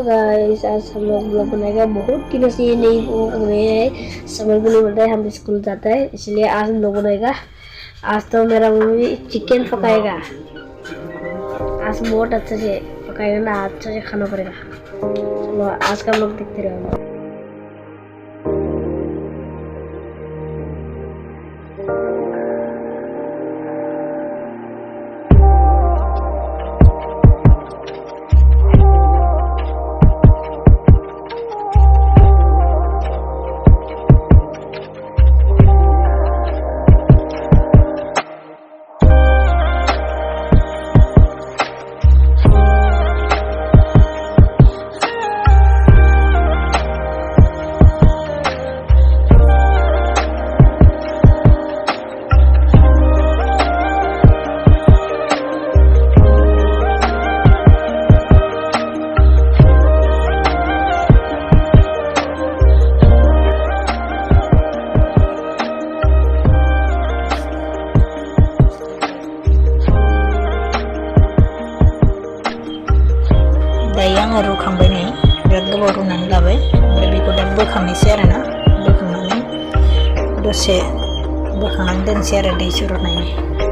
Guys, आज हम लोग ब्लॉग बनाएगा। बहुत दिनों से ये नहीं हुए हैं, समझ में नहीं मिल रहा है, हम स्कूल जाता है इसलिए आज हम लोग बनाएगा। आज तो मेरा मम्मी चिकन पकाएगा, आज बहुत अच्छे से पकाएगा ना, अच्छे से खाना पड़ेगा। चलो आज का लोग देखते रहो। Dayang ruखांबाय नै बिराद गोबाव रुनानै लाबाय ओमफ्राय बेखौ दा बोखांनोसै आरो ना बोखांनानै दसे बोखांनानै दोनसै आरो दै सरनायनि।